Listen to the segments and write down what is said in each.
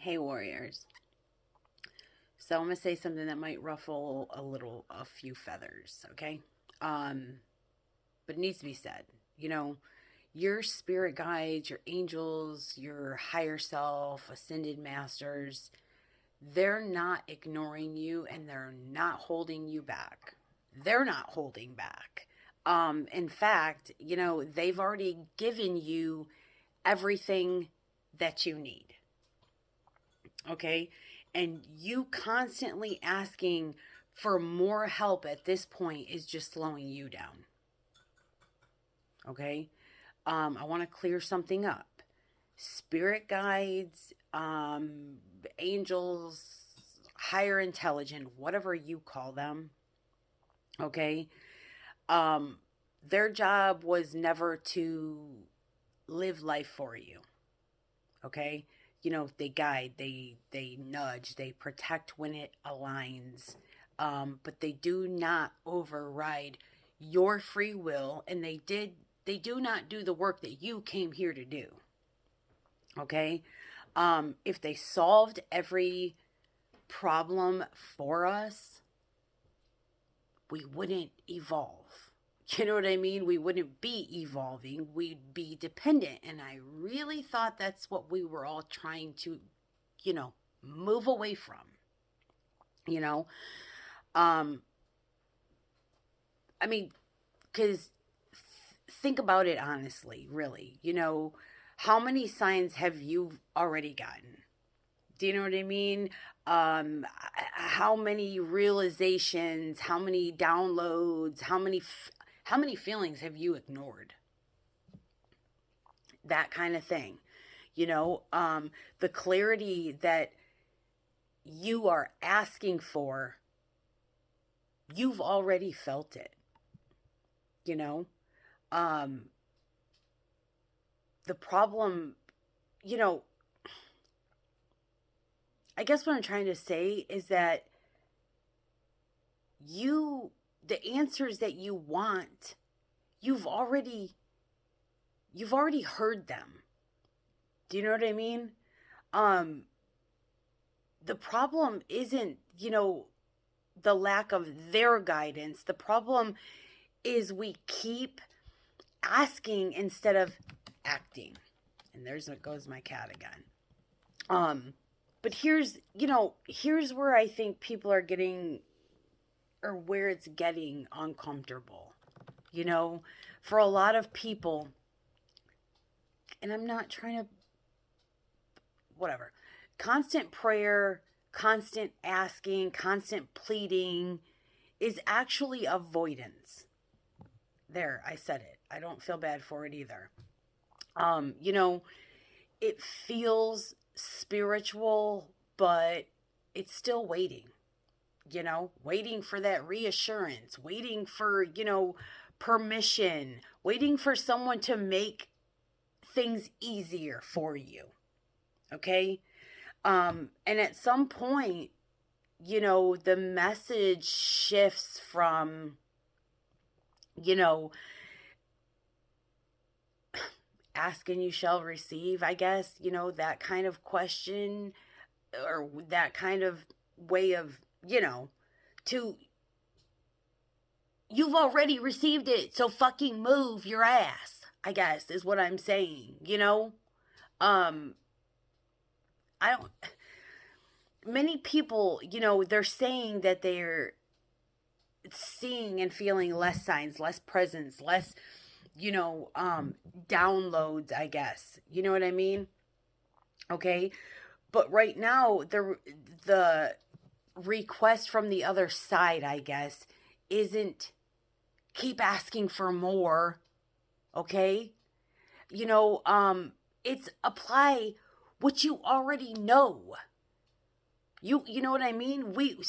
Hey, warriors. So I'm gonna say something that might ruffle a few feathers, okay? Um, but it needs to be said. You know, your spirit guides, your angels, your higher self, ascended masters, they're not ignoring you and they're not holding you back. They're not holding back. In fact, they've already given you everything that you need. Okay. And you constantly asking for more help at this point is just slowing you down. Okay. I want to clear something up. Spirit guides, angels, higher intelligent, whatever you call them. Okay. Um, their job was never to live life for you. Okay. They guide, they nudge, they protect when it aligns, but they do not override your free will, and they do not do the work that you came here to do. Okay. If they solved every problem for us, we wouldn't evolve. You know what I mean? We wouldn't be evolving. We'd be dependent. And I really thought that's what we were all trying to, you know, move away from. You know, um, I mean, because think about it honestly, really. How many signs have you already gotten? Do you know what I mean? How many realizations, how many downloads, how many feelings have you ignored? That kind of thing. The clarity that you are asking for, you've already felt it. You know, um, the problem, you know, I guess what I'm trying to say is that you, the answers that you want, you've already, you've already heard them. Do you know what I mean? Um, the problem isn't, the lack of their guidance. The problem is we keep asking instead of acting. And there's what goes my cat again. But here's where I think people are getting, or where it's getting uncomfortable. You know, for a lot of people, and I'm not trying to, whatever, constant prayer, constant asking, constant pleading is actually avoidance. There, I said it. I don't feel bad for it either. Um, you know, it feels spiritual, but it's still waiting, waiting for that reassurance, waiting for, permission, waiting for someone to make things easier for you. Okay. And at some point, the message shifts from, you know, ask and you shall receive, I guess, that kind of question, or that kind of way of, to you've already received it, so fucking move your ass, I guess, is what I'm saying. Um, I don't, many people, they're saying that they're seeing and feeling less signs, less presence, less, downloads, I guess. You know what I mean? Okay. But right now, the request from the other side, I guess, isn't keep asking for more. Okay. It's apply what you already know. You know what I mean? We've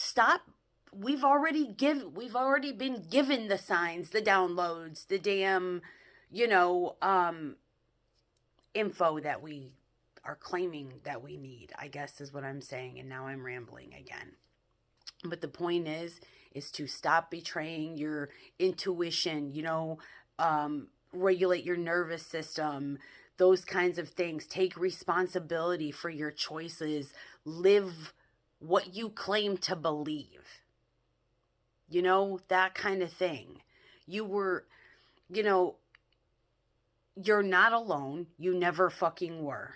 already been given the signs, the downloads, the damn, you know, um, info that we are claiming that we need, I guess is what I'm saying. And now I'm rambling again. But the point is to stop betraying your intuition, regulate your nervous system, those kinds of things. Take responsibility for your choices. Live what you claim to believe. You know, that kind of thing. You're not alone. You never fucking were.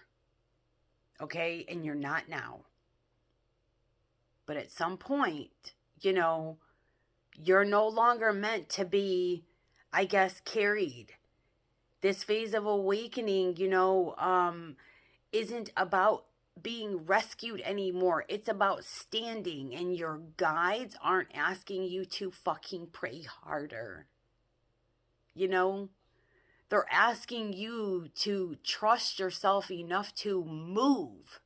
Okay? And you're not now. But at some point, you're no longer meant to be, I guess, carried. This phase of awakening, isn't about being rescued anymore. It's about standing, and your guides aren't asking you to fucking pray harder. They're asking you to trust yourself enough to move.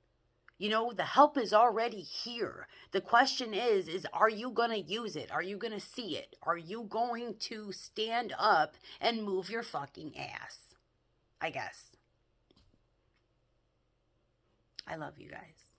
The help is already here. The question is are you going to use it? Are you going to see it? Are you going to stand up and move your fucking ass? I guess. I love you guys.